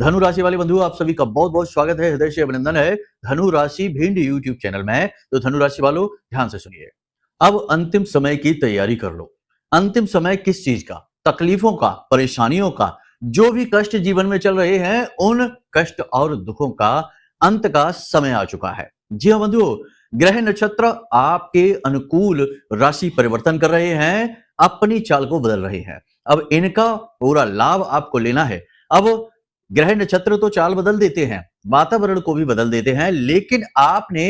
धनु राशि वाले बंधु, आप सभी का बहुत बहुत स्वागत है, हृदय से अभिनंदन है धनु राशि भिंड यूट्यूब चैनल में। तो धनु राशि वालों ध्यान से सुनिए। अब अंतिम समय की तैयारी कर लो। अंतिम समय किस चीज का? तकलीफों का, परेशानियों का, जो भी कष्ट जीवन में चल रहे हैं उन कष्ट और दुखों का अंत का समय आ चुका है। जी हाँ बंधुओं, ग्रह नक्षत्र आपके अनुकूल राशि परिवर्तन कर रहे हैं, अपनी चाल को बदल रहे हैं। अब इनका पूरा लाभ आपको लेना है। अब ग्रह नक्षत्र तो चाल बदल देते हैं, वातावरण को भी बदल देते हैं, लेकिन आपने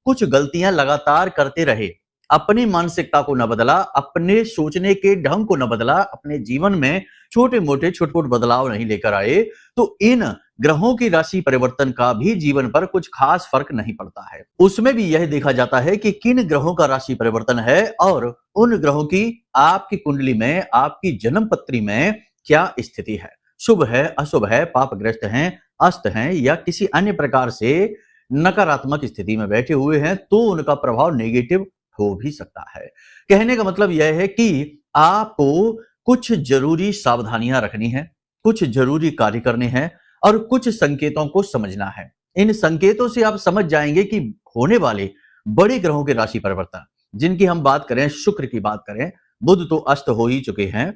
कुछ गलतियां लगातार करते रहे, अपनी मानसिकता को न बदला, अपने सोचने के ढंग को न बदला, अपने जीवन में छोटे मोटे छोटे बदलाव नहीं लेकर आए, तो इन ग्रहों की राशि परिवर्तन का भी जीवन पर कुछ खास फर्क नहीं पड़ता है। उसमें भी यह देखा जाता है कि किन ग्रहों का राशि परिवर्तन है और उन ग्रहों की आपकी कुंडली में, आपकी जन्म पत्री में क्या स्थिति है, शुभ है, अशुभ है, पापग्रस्त हैं, अस्त हैं या किसी अन्य प्रकार से नकारात्मक स्थिति में बैठे हुए हैं, तो उनका प्रभाव नेगेटिव हो भी सकता है। कहने का मतलब यह है कि आपको कुछ जरूरी सावधानियां रखनी है, कुछ जरूरी कार्य करने हैं और कुछ संकेतों को समझना है। इन संकेतों से आप समझ जाएंगे कि होने वाले बड़े ग्रहों के राशि परिवर्तन, जिनकी हम बात करें, शुक्र की बात करें, बुध तो अस्त हो ही चुके हैं,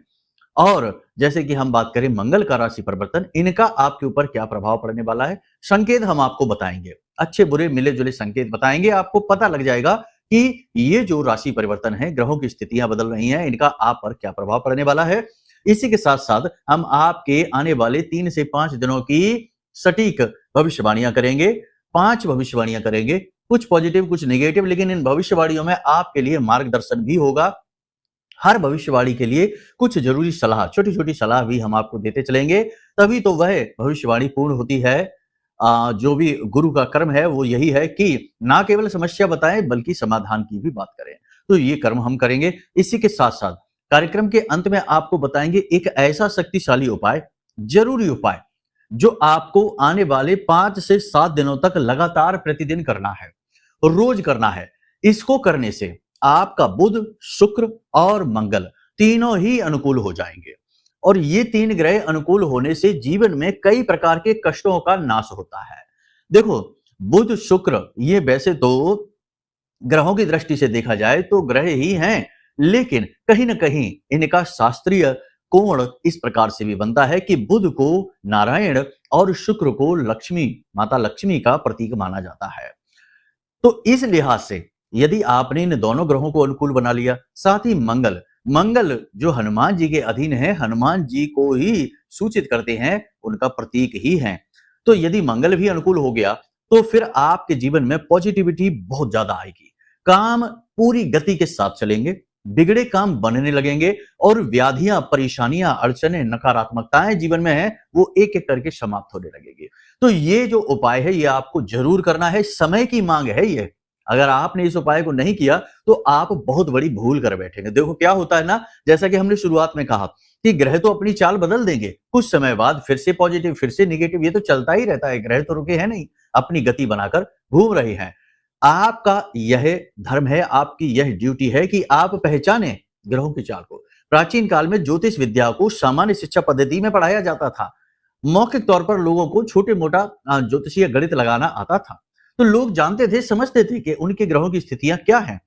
और जैसे कि हम बात करें मंगल का राशि परिवर्तन, इनका आपके ऊपर क्या प्रभाव पड़ने वाला है, संकेत हम आपको बताएंगे, अच्छे बुरे मिले जुले संकेत बताएंगे। आपको पता लग जाएगा कि ये जो राशि परिवर्तन है, ग्रहों की स्थितियां बदल रही हैं, इनका आप पर क्या प्रभाव पड़ने वाला है। इसी के साथ साथ हम आपके आने वाले 3 से 5 दिनों की सटीक भविष्यवाणियां करेंगे। 5 भविष्यवाणियां करेंगे, कुछ पॉजिटिव कुछ नेगेटिव, लेकिन इन भविष्यवाणियों में आपके लिए मार्गदर्शन भी होगा। हर भविष्यवाणी के लिए कुछ जरूरी सलाह, छोटी छोटी सलाह भी हम आपको देते चलेंगे, तभी तो वह भविष्यवाणी पूर्ण होती है। जो भी गुरु का कर्म है वो यही है कि ना केवल समस्या बताएं बल्कि समाधान की भी बात करें। तो ये कर्म हम करेंगे। इसी के साथ साथ कार्यक्रम के अंत में आपको बताएंगे एक ऐसा शक्तिशाली उपाय, जरूरी उपाय, जो आपको आने वाले 5 से 7 दिनों तक लगातार प्रतिदिन करना है, रोज करना है। इसको करने से आपका बुध, शुक्र और मंगल तीनों ही अनुकूल हो जाएंगे, और ये 3 ग्रह अनुकूल होने से जीवन में कई प्रकार के कष्टों का नाश होता है। देखो, बुध शुक्र ये वैसे तो ग्रहों की दृष्टि से देखा जाए तो ग्रह ही हैं, लेकिन कहीं ना कहीं इनका शास्त्रीय कोण इस प्रकार से भी बनता है कि बुध को नारायण और शुक्र को लक्ष्मी, माता लक्ष्मी का प्रतीक माना जाता है। तो इस लिहाज से यदि आपने इन दोनों ग्रहों को अनुकूल बना लिया, साथ ही मंगल जो हनुमान जी के अधीन है, हनुमान जी को ही सूचित करते हैं, उनका प्रतीक ही है, तो यदि मंगल भी अनुकूल हो गया तो फिर आपके जीवन में पॉजिटिविटी बहुत ज्यादा आएगी, काम पूरी गति के साथ चलेंगे, बिगड़े काम बनने लगेंगे और व्याधियां, परेशानियां, अड़चने, नकारात्मकताएं जीवन में है वो एक एक करके समाप्त होने लगेगी। तो ये जो उपाय है ये आपको जरूर करना है, समय की मांग है ये। अगर आपने इस उपाय को नहीं किया तो आप बहुत बड़ी भूल कर बैठेंगे। देखो क्या होता है ना, जैसा कि हमने शुरुआत में कहा कि ग्रह तो अपनी चाल बदल देंगे, कुछ समय बाद फिर से पॉजिटिव, फिर से नेगेटिव, ये तो चलता ही रहता है। ग्रह तो रुके हैं नहीं, अपनी गति बनाकर घूम रहे हैं। आपका यह धर्म है, आपकी यह ड्यूटी है कि आप पहचाने ग्रहों की चाल को। प्राचीन काल में ज्योतिष विद्या को सामान्य शिक्षा पद्धति में पढ़ाया जाता था। मौखिक तौर पर लोगों को छोटे मोटा ज्योतिषीय गणित लगाना आता था, तो लोग जानते थे, समझते थे कि उनके ग्रहों की स्थितियां क्या हैं,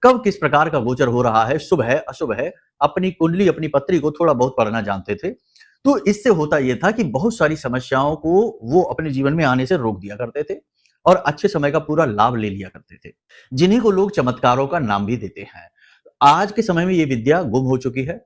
कब किस प्रकार का गोचर हो रहा है, शुभ है, अशुभ है। अपनी कुंडली, अपनी पत्री को थोड़ा बहुत पढ़ना जानते थे। तो इससे होता यह था कि बहुत सारी समस्याओं को वो अपने जीवन में आने से रोक दिया करते थे और अच्छे समय का पूरा लाभ ले लिया करते थे, जिन्हीं को लोग चमत्कारों का नाम भी देते हैं। आज के समय में ये विद्या गुम हो चुकी है,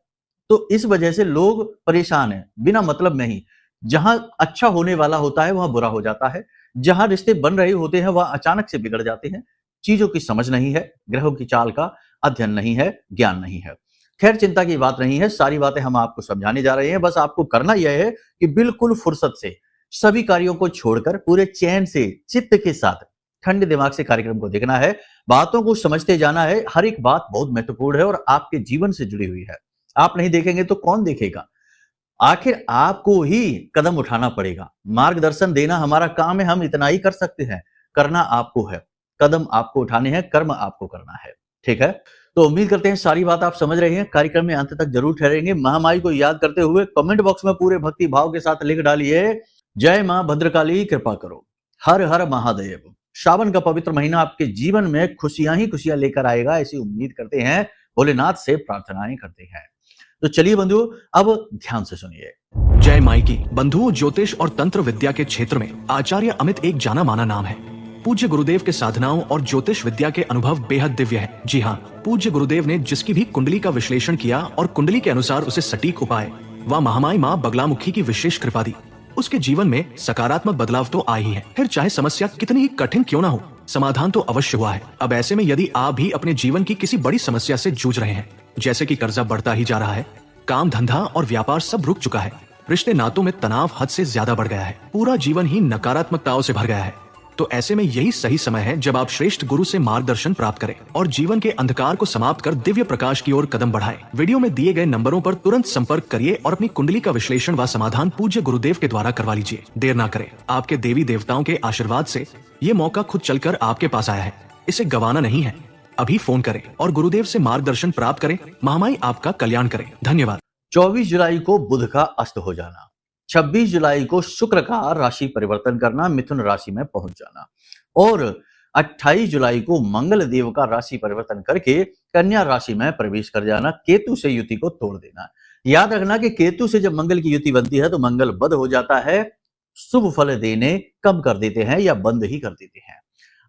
तो इस वजह से लोग परेशान हैं, बिना मतलब नहीं। जहां अच्छा होने वाला होता है वहां बुरा हो जाता है, जहां रिश्ते बन रहे होते हैं वहां अचानक से बिगड़ जाते हैं। चीजों की समझ नहीं है, ग्रहों की चाल का अध्ययन नहीं है, ज्ञान नहीं है। खैर, चिंता की बात नहीं है, सारी बातें हम आपको समझाने जा रहे हैं। बस आपको करना यह है कि बिल्कुल फुर्सत से सभी कार्यों को छोड़कर पूरे चैन से, चित्त के साथ, ठंडे दिमाग से कार्यक्रम को देखना है, बातों को समझते जाना है। हर एक बात बहुत महत्वपूर्ण है और आपके जीवन से जुड़ी हुई है। आप नहीं देखेंगे तो कौन देखेगा? आखिर आपको ही कदम उठाना पड़ेगा। मार्गदर्शन देना हमारा काम है, हम इतना ही कर सकते हैं। करना आपको है, कदम आपको उठाने हैं, कर्म आपको करना है। ठीक है, तो उम्मीद करते हैं सारी बात आप समझ रहे हैं। कार्यक्रम में अंत तक जरूर ठहरेंगे। महामाई को याद करते हुए कमेंट बॉक्स में पूरे भक्ति भाव के साथ लिख डालिए, जय मां भद्रकाली कृपा करो। हर हर महादेव। श्रावण का पवित्र महीना आपके जीवन में खुशियां ही खुशियां लेकर आएगा, ऐसी उम्मीद करते हैं, भोलेनाथ से प्रार्थनाएं करते हैं। तो चलिए बंधुओं, अब ध्यान से सुनिए। जय माई की। बंधुओं, ज्योतिष और तंत्र विद्या के क्षेत्र में आचार्य अमित एक जाना माना नाम है। पूज्य गुरुदेव के साधनाओं और ज्योतिष विद्या के अनुभव बेहद दिव्य है। जी हाँ, पूज्य गुरुदेव ने जिसकी भी कुंडली का विश्लेषण किया और कुंडली के अनुसार उसे सटीक उपाय व महामाई माँ बगलामुखी की विशेष कृपा दी, उसके जीवन में सकारात्मक बदलाव तो आए ही है। फिर चाहे समस्या कितनी ही कठिन क्यों ना हो, समाधान तो अवश्य हुआ है। अब ऐसे में यदि आप भी अपने जीवन की किसी बड़ी समस्या से जूझ रहे हैं, जैसे कि कर्जा बढ़ता ही जा रहा है, काम धंधा और व्यापार सब रुक चुका है, रिश्ते नातों में तनाव हद से ज्यादा बढ़ गया है, पूरा जीवन ही नकारात्मकताओं से भर गया है, तो ऐसे में यही सही समय है जब आप श्रेष्ठ गुरु से मार्गदर्शन प्राप्त करें और जीवन के अंधकार को समाप्त कर दिव्य प्रकाश की ओर कदम बढ़ाएं। वीडियो में दिए गए नंबरों पर तुरंत संपर्क करिए और अपनी कुंडली का विश्लेषण व समाधान पूज्य गुरुदेव के द्वारा करवा लीजिए। देर ना करें, आपके देवी देवताओं के आशीर्वाद से ये मौका खुद चलकर आपके पास आया है, इसे गंवाना नहीं है। अभी फोन करें और गुरुदेव से मार्गदर्शन प्राप्त करें। महामाई आपका कल्याण करें। धन्यवाद। 24 जुलाई को बुध का अस्त हो जाना, 26 जुलाई को शुक्र का राशि परिवर्तन करना, मिथुन राशि में पहुंच जाना, और 28 जुलाई को मंगल देव का राशि परिवर्तन करके कन्या राशि में प्रवेश कर जाना, केतु से युति को तोड़ देना। याद रखना कि केतु से जब मंगल की युति बनती है तो मंगल बद हो जाता है, शुभ फल देने कम कर देते हैं या बंद ही कर देते हैं।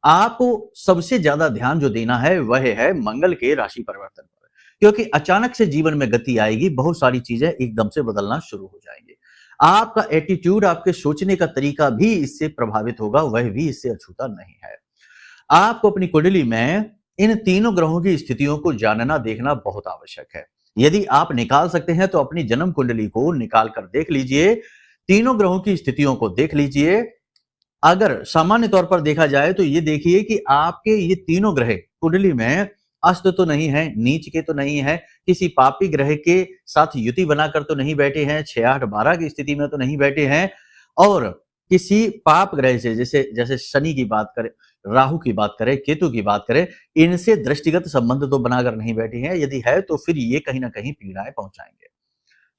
आपको सबसे ज्यादा ध्यान जो देना है वह है मंगल के राशि परिवर्तन पर, क्योंकि अचानक से जीवन में गति आएगी, बहुत सारी चीजें एकदम से बदलना शुरू हो जाएंगी। आपका एटीट्यूड, आपके सोचने का तरीका भी इससे प्रभावित होगा, वह भी इससे अछूता नहीं है। आपको अपनी कुंडली में इन तीनों ग्रहों की स्थितियों को जानना देखना बहुत आवश्यक है। यदि आप निकाल सकते हैं तो अपनी जन्म कुंडली को निकाल कर देख लीजिए, तीनों ग्रहों की स्थितियों को देख लीजिए। अगर सामान्य तौर पर देखा जाए तो ये देखिए कि आपके ये तीनों ग्रह कुंडली में अस्त तो नहीं है, नीच के तो नहीं है, किसी पापी ग्रह के साथ युति बनाकर तो नहीं बैठे हैं, 6, 8, 12 की स्थिति में तो नहीं बैठे हैं, और किसी पाप ग्रह से जैसे जैसे शनि की बात करें, राहु की बात करें, केतु की बात करें, इनसे दृष्टिगत संबंध तो बनाकर नहीं बैठे हैं। यदि है तो फिर ये कहीं ना कहीं पीड़ाएं पहुंचाएंगे।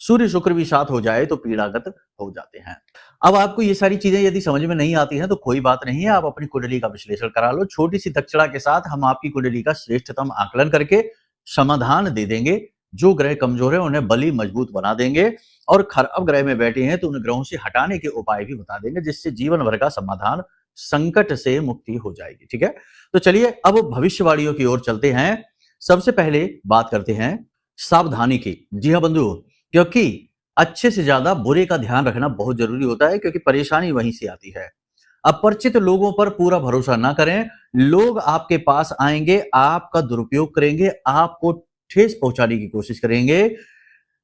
सूर्य शुक्र भी साथ हो जाए तो पीड़ागत हो जाते हैं। अब आपको ये सारी चीजें यदि समझ में नहीं आती हैं तो कोई बात नहीं है, आप अपनी कुंडली का विश्लेषण करा लो। छोटी सी दक्षिणा के साथ हम आपकी कुंडली का श्रेष्ठतम आकलन करके समाधान दे देंगे। जो ग्रह कमजोर है उन्हें बली मजबूत बना देंगे, और खराब ग्रह में बैठे हैं तो उन ग्रहों से हटाने के उपाय भी बता देंगे, जिससे जीवन भर का समाधान, संकट से मुक्ति हो जाएगी। ठीक है, तो चलिए अब भविष्यवाणियों की ओर चलते हैं। सबसे पहले बात करते हैं सावधानी की। जी हाँ बंधु, क्योंकि अच्छे से ज्यादा बुरे का ध्यान रखना बहुत जरूरी होता है, क्योंकि परेशानी वहीं से आती है। अपरिचित लोगों पर पूरा भरोसा ना करें। लोग आपके पास आएंगे, आपका दुरुपयोग करेंगे, आपको ठेस पहुंचाने की कोशिश करेंगे।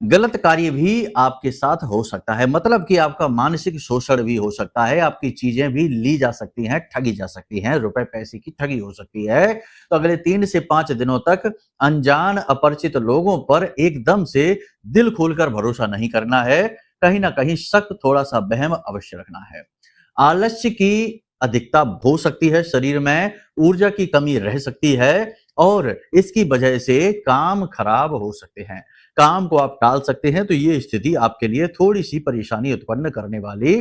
गलत कार्य भी आपके साथ हो सकता है, मतलब कि आपका मानसिक शोषण भी हो सकता है, आपकी चीजें भी ली जा सकती हैं, ठगी जा सकती हैं, रुपए पैसे की ठगी हो सकती है। तो अगले 3 से 5 दिनों तक अनजान अपरिचित लोगों पर एकदम से दिल खोलकर भरोसा नहीं करना है। कहीं ना कहीं शक, थोड़ा सा वहम अवश्य रखना है। आलस्य की अधिकता हो सकती है, शरीर में ऊर्जा की कमी रह सकती है, और इसकी वजह से काम खराब हो सकते हैं। काम को आप टाल सकते हैं, तो ये स्थिति आपके लिए थोड़ी सी परेशानी उत्पन्न करने वाली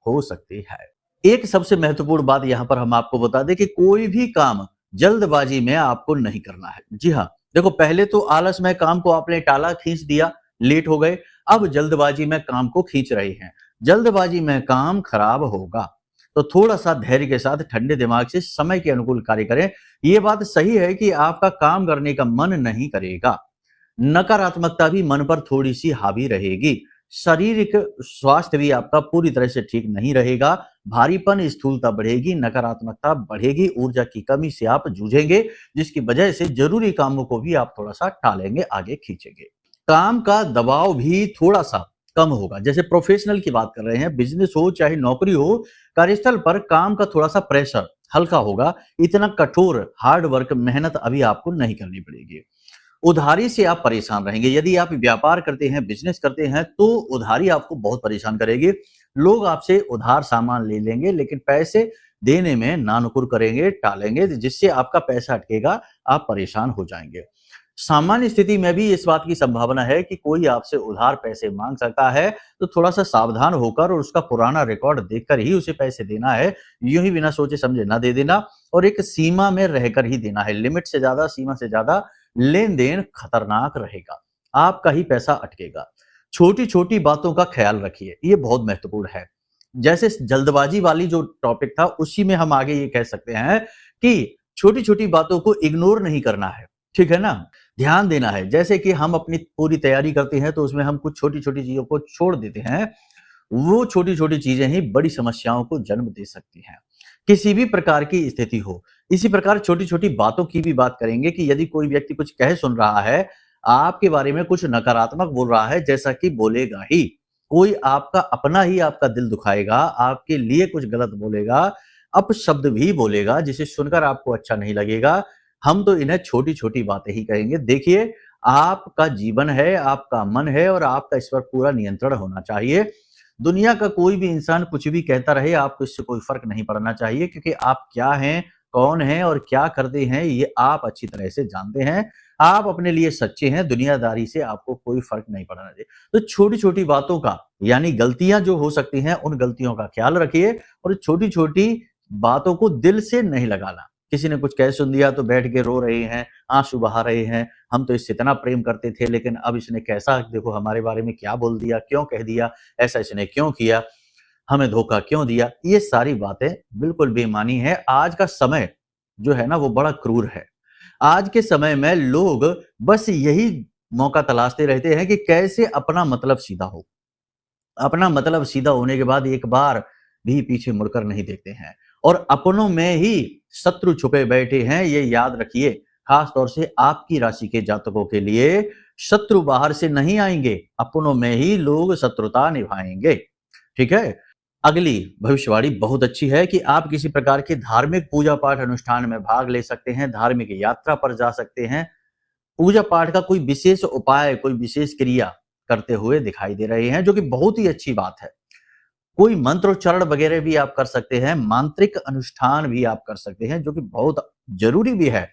हो सकती है। एक सबसे महत्वपूर्ण बात यहां पर हम आपको बता दें कि कोई भी काम जल्दबाजी में आपको नहीं करना है। जी हाँ, देखो, पहले तो आलस में काम को आपने टाला, खींच दिया, लेट हो गए, अब जल्दबाजी में काम को खींच रहे हैं। जल्दबाजी में काम खराब होगा, तो थोड़ा सा धैर्य के साथ ठंडे दिमाग से समय के अनुकूल कार्य करें। ये बात सही है कि आपका काम करने का मन नहीं करेगा, नकारात्मकता भी मन पर थोड़ी सी हावी रहेगी, शारीरिक स्वास्थ्य भी आपका पूरी तरह से ठीक नहीं रहेगा, भारीपन, स्थूलता बढ़ेगी, नकारात्मकता बढ़ेगी, ऊर्जा की कमी से आप जूझेंगे, जिसकी वजह से जरूरी कामों को भी आप थोड़ा सा टालेंगे, आगे खींचेंगे। काम का दबाव भी थोड़ा सा कम होगा। जैसे प्रोफेशनल की बात कर रहे हैं, बिजनेस हो चाहे नौकरी हो, कार्यस्थल पर काम का थोड़ा सा प्रेशर हल्का होगा। इतना कठोर हार्ड वर्क, मेहनत अभी आपको नहीं करनी पड़ेगी। उधारी से आप परेशान रहेंगे। यदि आप व्यापार करते हैं, बिजनेस करते हैं, तो उधारी आपको बहुत परेशान करेगी। लोग आपसे उधार सामान ले लेंगे, लेकिन पैसे देने में नानुकुर करेंगे, टालेंगे, जिससे आपका पैसा अटकेगा, आप परेशान हो जाएंगे। सामान्य स्थिति में भी इस बात की संभावना है कि कोई आपसे उधार पैसे मांग सकता है, तो थोड़ा सा सावधान होकर और उसका पुराना रिकॉर्ड देखकर ही उसे पैसे देना है। यूं ही बिना सोचे समझे ना दे देना, और एक सीमा में रहकर ही देना है। लिमिट से ज्यादा, सीमा से ज्यादा लेन देन खतरनाक रहेगा, आपका ही पैसा अटकेगा। छोटी छोटी बातों का ख्याल रखिए, ये बहुत महत्वपूर्ण है। जैसे जल्दबाजी वाली जो टॉपिक था, उसी में हम आगे ये कह सकते हैं कि छोटी छोटी बातों को इग्नोर नहीं करना है, ठीक है ना। ध्यान देना है। जैसे कि हम अपनी पूरी तैयारी करते हैं तो उसमें हम कुछ छोटी छोटी चीजों को छोड़ देते हैं, वो छोटी छोटी चीजें ही बड़ी समस्याओं को जन्म दे सकती हैं, किसी भी प्रकार की स्थिति हो। इसी प्रकार छोटी छोटी बातों की भी बात करेंगे कि यदि कोई व्यक्ति कुछ कह सुन रहा है, आपके बारे में कुछ नकारात्मक बोल रहा है, जैसा कि बोलेगा ही, कोई आपका अपना ही आपका दिल दुखाएगा, आपके लिए कुछ गलत बोलेगा, अपशब्द भी बोलेगा, जिसे सुनकर आपको अच्छा नहीं लगेगा। हम तो इन्हें छोटी छोटी बातें ही कहेंगे। देखिए, आपका जीवन है, आपका मन है, और आपका इस पर पूरा नियंत्रण होना चाहिए। दुनिया का कोई भी इंसान कुछ भी कहता रहे, आपको इससे कोई फर्क नहीं पड़ना चाहिए, क्योंकि आप क्या हैं, कौन हैं और क्या करते हैं, ये आप अच्छी तरह से जानते हैं। आप अपने लिए सच्चे हैं, दुनियादारी से आपको कोई फर्क नहीं पड़ना चाहिए। तो छोटी छोटी बातों का, यानी गलतियां जो हो सकती हैं, उन गलतियों का ख्याल रखिए, और छोटी छोटी बातों को दिल से नहीं लगाना। किसी ने कुछ कह सुन दिया तो बैठ के रो रहे हैं, आंसू बहा रहे हैं, हम तो इससे इतना प्रेम करते थे, लेकिन अब इसने कैसा, देखो हमारे बारे में क्या बोल दिया, क्यों कह दिया, ऐसा इसने क्यों किया, हमें धोखा क्यों दिया। ये सारी बातें बिल्कुल बेईमानी है। आज का समय जो है ना, वो बड़ा क्रूर है। आज के समय में लोग बस यही मौका तलाशते रहते हैं कि कैसे अपना मतलब सीधा हो। अपना मतलब सीधा होने के बाद एक बार भी पीछे मुड़कर नहीं देखते हैं, और अपनों में ही शत्रु छुपे बैठे हैं। ये याद रखिए, खास तौर से आपकी राशि के जातकों के लिए शत्रु बाहर से नहीं आएंगे, अपनों में ही लोग शत्रुता निभाएंगे, ठीक है। अगली भविष्यवाणी बहुत अच्छी है कि आप किसी प्रकार के धार्मिक पूजा पाठ अनुष्ठान में भाग ले सकते हैं, धार्मिक यात्रा पर जा सकते हैं। पूजा पाठ का कोई विशेष उपाय, कोई विशेष क्रिया करते हुए दिखाई दे रहे हैं, जो कि बहुत ही अच्छी बात है। कोई मंत्रोच्चारण वगैरह भी आप कर सकते हैं, मांत्रिक अनुष्ठान भी आप कर सकते हैं, जो कि बहुत जरूरी भी है।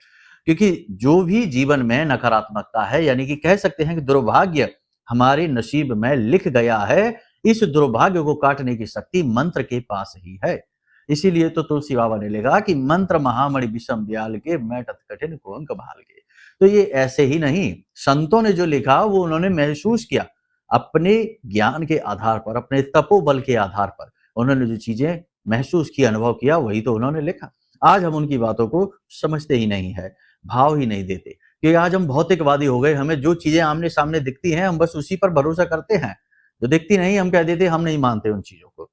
क्योंकि जो भी जीवन में नकारात्मकता है, यानी कि कह सकते हैं कि दुर्भाग्य हमारे नसीब में लिख गया है, इस दुर्भाग्य को काटने की शक्ति मंत्र के पास ही है। इसीलिए तो तुलसी बाबा ने लिखा कि मंत्र महामणि विषम ब्याल के, मैटत कठिन कुंक भाल के। तो ये ऐसे ही नहीं, संतों ने जो लिखा वो उन्होंने महसूस किया, अपने ज्ञान के आधार पर, अपने तपोबल के आधार पर उन्होंने जो चीजें महसूस की, अनुभव किया, वही तो उन्होंने लिखा। आज हम उनकी बातों को समझते ही नहीं है, भाव ही नहीं देते, कि आज हम भौतिकवादी हो गए। हमें जो चीजें आमने सामने दिखती हैं, हम बस उसी पर भरोसा करते हैं, जो दिखती नहीं हम कह देते हम नहीं मानते उन चीजों को।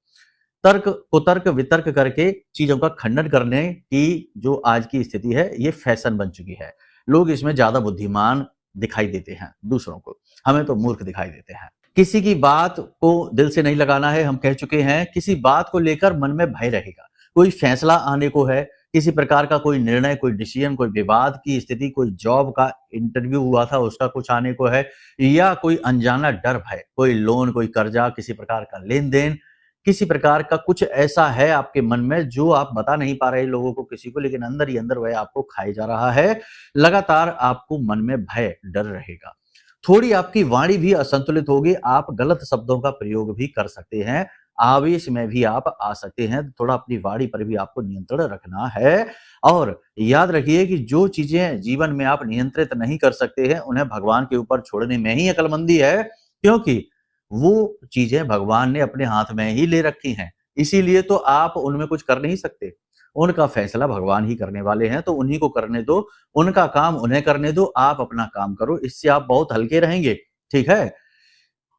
तर्क कुतर्क वितर्क करके चीजों का खंडन करने की जो आज की स्थिति है, ये फैशन बन चुकी है। लोग इसमें ज्यादा बुद्धिमान दिखाई देते हैं दूसरों को, हमें तो मूर्ख दिखाई देते हैं। किसी की बात को दिल से नहीं लगाना है, हम कह चुके हैं। किसी बात को लेकर मन में भय रहेगा, कोई फैसला आने को है, किसी प्रकार का कोई निर्णय, कोई डिसीजन, कोई विवाद की स्थिति, कोई जॉब का इंटरव्यू हुआ था उसका कुछ आने को है, या कोई अनजाना डर भय, कोई लोन, कोई कर्जा, किसी प्रकार का लेन देन, किसी प्रकार का कुछ ऐसा है आपके मन में जो आप बता नहीं पा रहे लोगों को, किसी को, लेकिन अंदर ही अंदर वह आपको खाए जा रहा है। लगातार आपको मन में भय, डर रहेगा। थोड़ी आपकी वाणी भी असंतुलित होगी, आप गलत शब्दों का प्रयोग भी कर सकते हैं, आवेश में भी आप आ सकते हैं। थोड़ा अपनी वाणी पर भी आपको नियंत्रण रखना है। और याद रखिए कि जो चीजें जीवन में आप नियंत्रित नहीं कर सकते हैं, उन्हें भगवान के ऊपर छोड़ने में ही अक्लमंदी है, क्योंकि वो चीजें भगवान ने अपने हाथ में ही ले रखी हैं। इसीलिए तो आप उनमें कुछ कर नहीं सकते, उनका फैसला भगवान ही करने वाले हैं, तो उन्हीं को करने दो, उनका काम उन्हें करने दो, आप अपना काम करो। इससे आप बहुत हल्के रहेंगे, ठीक है।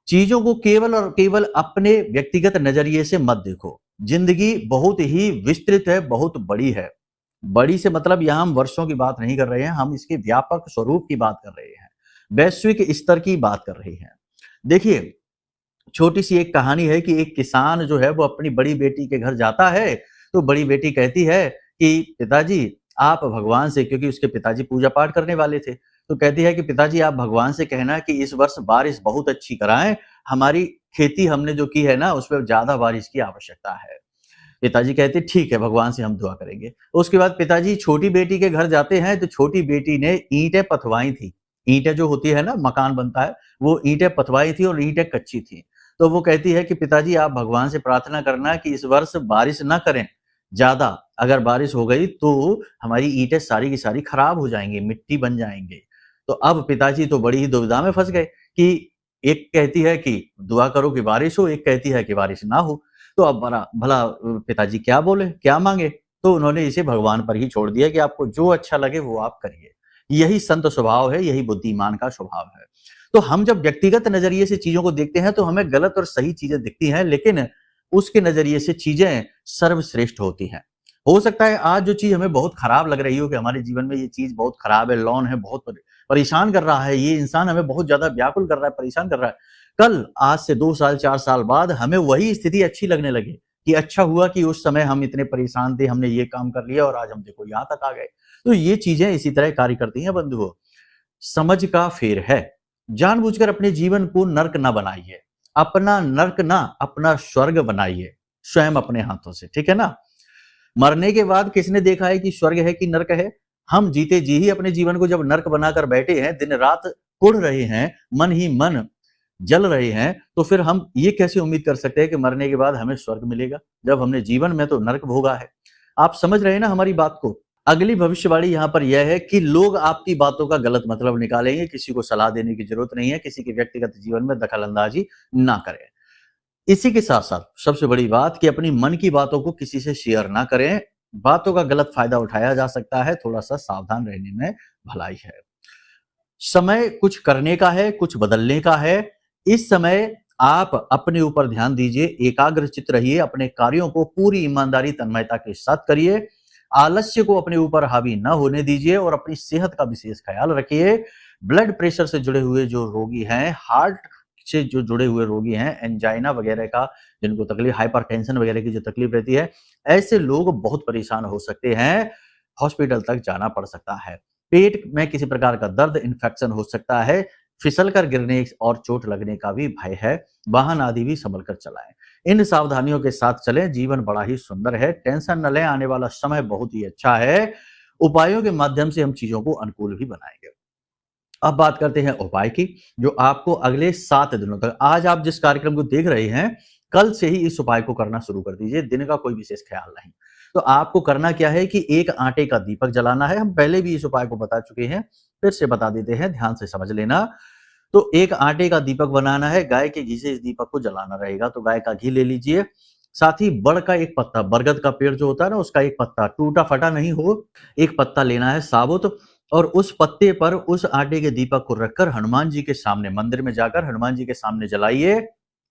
चीजों को केवल और केवल अपने व्यक्तिगत नजरिए से मत देखो। जिंदगी बहुत ही विस्तृत है, बहुत बड़ी है। बड़ी से मतलब यहां हम वर्षों की बात नहीं कर रहे हैं, हम इसके व्यापक स्वरूप की बात कर रहे हैं, वैश्विक स्तर की बात कर रहे हैं। देखिए, छोटी सी एक कहानी है कि एक किसान जो है वो अपनी बड़ी बेटी के घर जाता है, तो बड़ी बेटी कहती है कि पिताजी आप भगवान से, क्योंकि उसके पिताजी पूजा पाठ करने वाले थे, तो कहती है कि पिताजी आप भगवान से कहना कि इस वर्ष बारिश बहुत अच्छी कराएं, हमारी खेती हमने जो की है ना उस पर ज्यादा बारिश की आवश्यकता है। पिताजी कहते ठीक है, भगवान से हम दुआ करेंगे। उसके बाद पिताजी छोटी बेटी के घर जाते हैं, तो छोटी बेटी ने ईंटें पथवाई थी, ईंटें जो होती है ना, मकान बनता है, वो ईंटें पथवाई थी और ईंटें कच्ची थी। तो वो कहती है कि पिताजी आप भगवान से प्रार्थना करना कि इस वर्ष बारिश ना करें ज़्यादा, अगर बारिश हो गई तो हमारी ईंटें सारी की सारी खराब हो जाएँगी, मिट्टी बन जाएँगे। तो अब पिताजी तो बड़ी ही दुविधा में फँस गए कि एक कहती है कि दुआ करो कि बारिश हो, एक कहती है कि बारिश ना हो। तो अब भला भला पिताजी क्या बोले, क्या माँगे? तो उन्होंने इसे भगवान पर ही छोड़ दिया कि आपको जो अच्छा लगे वो आप करिए। यही संत स्वभाव है, यही बुद्धिमान का स्वभाव है। तो हम जब व्यक्तिगत नज़रिए से चीज़ों को देखते हैं तो हमें गलत और सही चीज़ें दिखती हैं, लेकिन उसके नज़रिए से चीज़ें सर्वश्रेष्ठ होती हैं। हो सकता है आज जो चीज़ हमें बहुत खराब लग रही हो कि हमारे जीवन में ये चीज़ बहुत खराब है, लॉन है, बहुत परेशान कर रहा है, ये इंसान हमें बहुत ज़्यादा व्याकुल कर रहा है, परेशान कर रहा है। कल आज से 2 साल, 4 साल बाद हमें वही स्थिति अच्छी लगने लगे कि अच्छा हुआ कि उस समय हम इतने परेशान थे, हमने ये काम कर लिया और आज हम देखो यहाँ तक आ गए। तो ये चीज़ें इसी तरह कार्य करती हैं बंधुओं। समझ का फेर है। जानबूझकर अपने जीवन को नर्क ना बनाइए। अपना नर्क ना, अपना स्वर्ग बनाइए, स्वयं अपने हाथों से, ठीक है ना? मरने के बाद किसने देखा है कि स्वर्ग है कि नर्क है? हम जीते जी ही अपने जीवन को जब नर्क बनाकर बैठे हैं, दिन-रात कुढ़ रहे हैं, मन ही मन जल रहे हैं, तो फिर हम ये कैसे उम्मीद कर सकते हैं कि मरने के बाद हमें स्वर्ग मिलेगा, जब हमने जीवन में तो नर्क भोगा है। आप समझ रहे हैं ना हमारी बात को? अगली भविष्यवाणी यहाँ पर यह है कि लोग आपकी बातों का गलत मतलब निकालेंगे, किसी को सलाह देने की जरूरत नहीं है, किसी के व्यक्तिगत जीवन में दखल-अंदाज़ी ना करें। इसी के साथ-साथ सबसे बड़ी बात कि अपनी मन की बातों को किसी से शेयर ना करें, बातों का गलत फ़ायदा उठाया जा सकता है, थोड़ा-सा सावधान रहने में भलाई है। समय कुछ करने का है, कुछ बदलने का है। इस समय आप अपने ऊपर ध्यान दीजिए, एकाग्रचित्त रहिए, अपने कार्यों को पूरी ईमानदारी, तन्मयता के साथ करिए। आलस्य को अपने ऊपर हावी ना होने दीजिए और अपनी सेहत का विशेष ख्याल रखिए। ब्लड प्रेशर से जुड़े हुए जो रोगी हैं, हार्ट से जो जुड़े हुए रोगी हैं, एंजाइना वगैरह का जिनको तकलीफ, हाइपरटेंशन वगैरह की जो तकलीफ रहती है, ऐसे लोग बहुत परेशान हो सकते हैं, हॉस्पिटल तक जाना पड़ सकता है। पेट में किसी प्रकार का दर्द, इन्फेक्शन हो सकता है, फिसल कर गिरने और चोट लगने का भी भय है। वाहन आदि भी संभल कर चलाएं। इन सावधानियों के साथ चलें, जीवन बड़ा ही सुंदर है। टेंशन न लें, आने वाला समय बहुत ही अच्छा है। उपायों के माध्यम से हम चीजों को अनुकूल भी बनाएंगे। अब बात करते हैं उपाय की, जो आपको अगले 7 दिनों तक, आज आप जिस कार्यक्रम को देख रहे हैं, कल से ही इस उपाय को करना शुरू कर दीजिए, दिन का कोई विशेष ख्याल नहीं। तो आपको करना क्या है कि एक आटे का दीपक जलाना है। हम पहले भी इस उपाय को बता चुके हैं, फिर से बता देते हैं, ध्यान से समझ लेना। तो एक आटे का दीपक बनाना है, गाय के घी से इस दीपक को जलाना रहेगा। तो गाय का घी ले लीजिए, साथ ही बड़ का एक पत्ता, बरगद का पेड़ जो होता है ना, उसका एक पत्ता टूटा फटा नहीं हो, एक पत्ता लेना है साबुत, और उस पत्ते पर उस आटे के दीपक को रखकर हनुमान जी के सामने, मंदिर में जाकर हनुमान जी के सामने जलाइए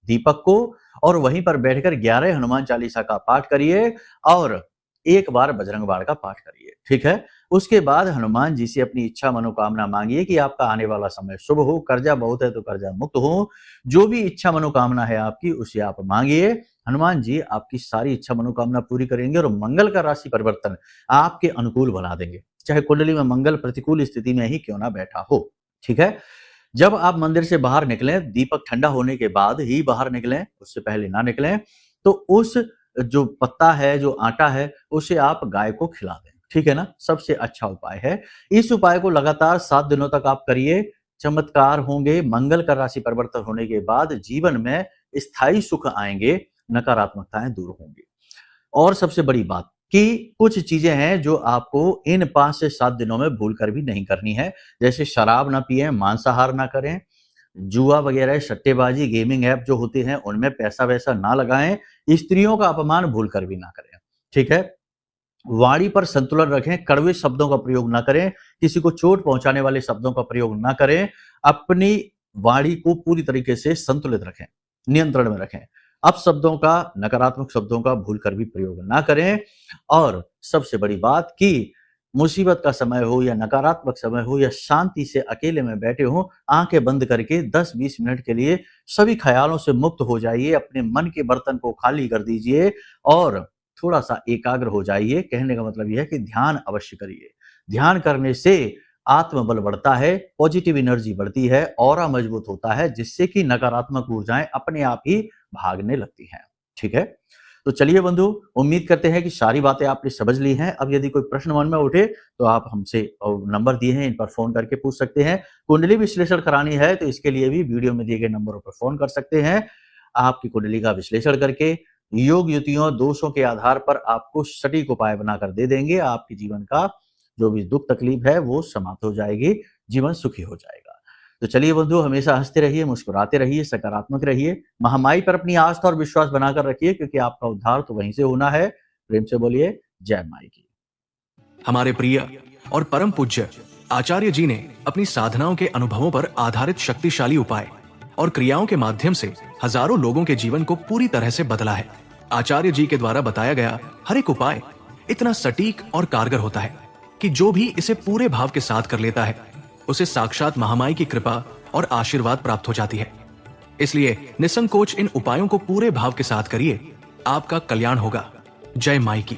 दीपक को, और वहीं पर बैठकर 11 हनुमान चालीसा का पाठ करिए और एक बार बजरंग बाण का पाठ करिए, ठीक है? उसके बाद हनुमान जी से अपनी इच्छा मनोकामना मांगिए कि आपका आने वाला समय शुभ हो, कर्जा बहुत है तो कर्जा मुक्त हो, जो भी इच्छा मनोकामना है आपकी उसे आप मांगिए। हनुमान जी आपकी सारी इच्छा मनोकामना पूरी करेंगे और मंगल का राशि परिवर्तन आपके अनुकूल बना देंगे, चाहे कुंडली में मंगल प्रतिकूल स्थिति में ही क्यों ना बैठा हो, ठीक है? जब आप मंदिर से बाहर निकलें, दीपक ठंडा होने के बाद ही बाहर निकलें, उससे पहले ना निकलें, तो उस जो पत्ता है, जो आटा है, उसे आप गाय को खिला दें, ठीक है ना? सबसे अच्छा उपाय है। इस उपाय को लगातार 7 दिनों तक आप करिए, चमत्कार होंगे। मंगल का राशि परिवर्तन होने के बाद जीवन में स्थायी सुख आएंगे, नकारात्मकताएं दूर होंगी। और सबसे बड़ी बात कि कुछ चीजें हैं जो आपको इन 5 से 7 दिनों में भूल कर भी नहीं करनी है, जैसे शराब ना पिएं, मांसाहार ना करें, जुआ वगैरह, सट्टेबाजी, गेमिंग ऐप जो होते हैं उनमें पैसा-वैसा ना लगाएं, स्त्रियों का अपमान भूल कर भी ना करें, ठीक है? वाणी पर संतुलन रखें, कड़वे शब्दों का प्रयोग ना करें, किसी को चोट पहुंचाने वाले शब्दों का प्रयोग ना करें, अपनी वाणी को पूरी तरीके से संतुलित रखें, नियंत्रण में रखें। अपशब्दों का, नकारात्मक शब्दों का भूल कर भी प्रयोग ना करें। और सबसे बड़ी बात कि मुसीबत का समय हो या नकारात्मक समय हो या शांति से अकेले में बैठे हो, आंखें बंद करके 10-20 मिनट के लिए सभी ख्यालों से मुक्त हो जाइए, अपने मन के बर्तन को खाली कर दीजिए और थोड़ा-सा एकाग्र हो जाइए। कहने का मतलब यह है कि ध्यान अवश्य करिए। ध्यान करने से आत्मबल बढ़ता है, पॉजिटिव एनर्जी बढ़ती है, ऑरा मजबूत होता है, जिससे कि नकारात्मक ऊर्जाएं अपने आप ही भागने लगती हैं, ठीक है? तो चलिए बंधु, उम्मीद करते हैं कि सारी बातें आपने समझ ली हैं। अब यदि कोई प्रश्न मन में उठे तो आप हमसे नंबर दिए हैं, इन पर फोन करके पूछ सकते हैं। कुंडली विश्लेषण करानी है तो इसके लिए भी वीडियो में दिए गए नंबरों पर फोन कर सकते हैं। आपकी कुंडली का विश्लेषण करके योग युतियों दोषों के आधार पर आपको सटीक उपाय बनाकर दे देंगे। आपके जीवन का जो भी दुख तकलीफ है वो समाप्त हो जाएगी, जीवन सुखी हो जाएगा। तो चलिए बंधु, हमेशा हंसते रहिए, मुस्कुराते रहिए, सकारात्मक रहिए, महामाई पर अपनी आस्था और विश्वास बनाकर रखिए, क्योंकि आपका उद्धार तो वहीं से होना है। प्रेम से बोलिए जय माई की। हमारे प्रिय और परम पूज्य आचार्य जी ने अपनी साधनाओं के अनुभवों पर आधारित शक्तिशाली उपाय और क्रियाओं के माध्यम से हजारों लोगों के जीवन को पूरी तरह से बदला है। आचार्य जी के द्वारा बताया गया हर एक उपाय इतना सटीक और कारगर होता है कि जो भी इसे पूरे भाव के साथ कर लेता है उसे साक्षात महामाई की कृपा और आशीर्वाद प्राप्त हो जाती है। इसलिए निसंकोच इन उपायों को पूरे भाव के साथ करिए, आपका कल्याण होगा। जय माई की।